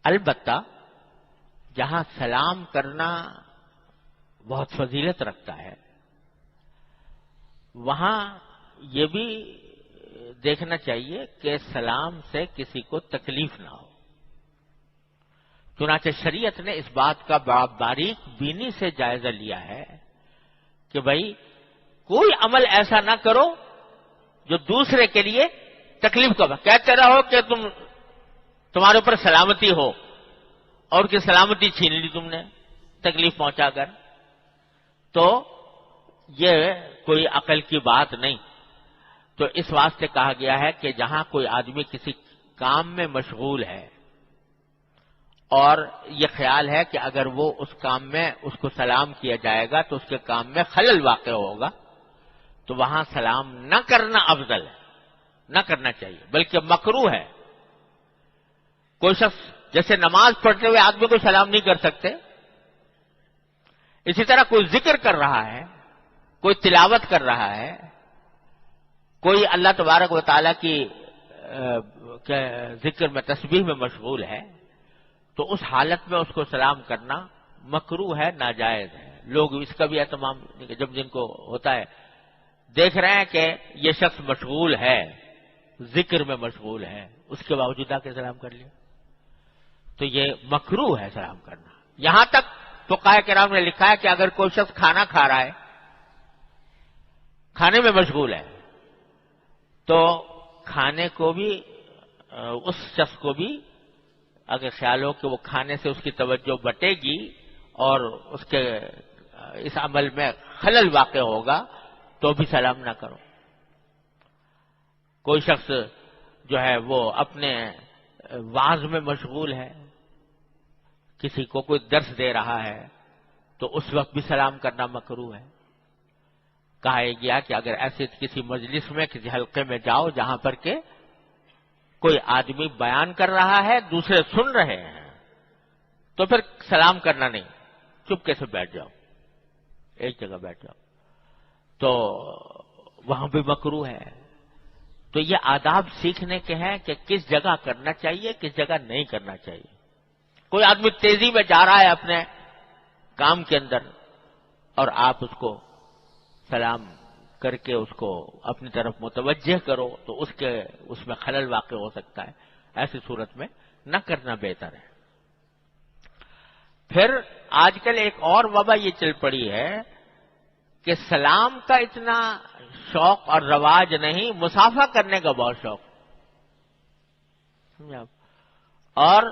البتہ جہاں سلام کرنا بہت فضیلت رکھتا ہے وہاں یہ بھی دیکھنا چاہیے کہ سلام سے کسی کو تکلیف نہ ہو. چنانچہ شریعت نے اس بات کا باریک بینی سے جائزہ لیا ہے کہ بھائی کوئی عمل ایسا نہ کرو جو دوسرے کے لیے تکلیف کا کہتے رہو کہ تمہارے اوپر سلامتی ہو اور کی سلامتی چھین لی تم نے تکلیف پہنچا کر. تو یہ کوئی عقل کی بات نہیں. تو اس واسطے کہا گیا ہے کہ جہاں کوئی آدمی کسی کام میں مشغول ہے اور یہ خیال ہے کہ اگر وہ اس کام میں اس کو سلام کیا جائے گا تو اس کے کام میں خلل واقع ہوگا تو وہاں سلام نہ کرنا افضل ہے, نہ کرنا چاہیے, بلکہ مکروہ ہے. کوئی شخص جیسے نماز پڑھتے ہوئے آدمی کو سلام نہیں کر سکتے, اسی طرح کوئی ذکر کر رہا ہے, کوئی تلاوت کر رہا ہے, کوئی اللہ تبارک و تعالیٰ کی ذکر میں تسبیح میں مشغول ہے تو اس حالت میں اس کو سلام کرنا مکروہ ہے, ناجائز ہے. لوگ اس کا بھی اہتمام جب جن کو ہوتا ہے دیکھ رہے ہیں کہ یہ شخص مشغول ہے, ذکر میں مشغول ہے, اس کے باوجود آ کے سلام کر لیا تو یہ مکروہ ہے سلام کرنا. یہاں تک فقہاء کرام نے لکھا ہے کہ اگر کوئی شخص کھانا کھا رہا ہے, کھانے میں مشغول ہے, تو کھانے کو بھی اس شخص کو بھی اگر خیال ہو کہ وہ کھانے سے اس کی توجہ بٹے گی اور اس کے اس عمل میں خلل واقع ہوگا تو بھی سلام نہ کرو. کوئی شخص جو ہے وہ اپنے وعظ میں مشغول ہے, کسی کو کوئی درس دے رہا ہے تو اس وقت بھی سلام کرنا مکروہ ہے. کہا گیا کہ اگر ایسے کسی مجلس میں کسی حلقے میں جاؤ جہاں پر کہ کوئی آدمی بیان کر رہا ہے, دوسرے سن رہے ہیں, تو پھر سلام کرنا نہیں, چپکے سے بیٹھ جاؤ, ایک جگہ بیٹھ جاؤ, تو وہاں بھی مکروہ ہے. تو یہ آداب سیکھنے کے ہیں کہ کس جگہ کرنا چاہیے, کس جگہ نہیں کرنا چاہیے. کوئی آدمی تیزی میں جا رہا ہے اپنے کام کے اندر اور آپ اس کو سلام کر کے اس کو اپنی طرف متوجہ کرو تو اس میں خلل واقع ہو سکتا ہے. ایسی صورت میں نہ کرنا بہتر ہے. پھر آج کل ایک اور وبا یہ چل پڑی ہے کہ سلام کا اتنا شوق اور رواج نہیں, مصافحہ کرنے کا بہت شوق. اور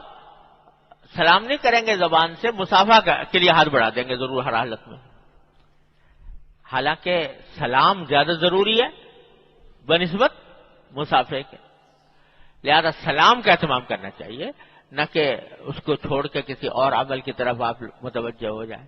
سلام نہیں کریں گے زبان سے, مصافحہ کے لیے ہاتھ بڑھا دیں گے ضرور ہر حالت میں. حالانکہ سلام زیادہ ضروری ہے بنسبت مصافحے کے. لہذا سلام کا اہتمام کرنا چاہیے, نہ کہ اس کو چھوڑ کے کسی اور عمل کی طرف آپ متوجہ ہو جائیں.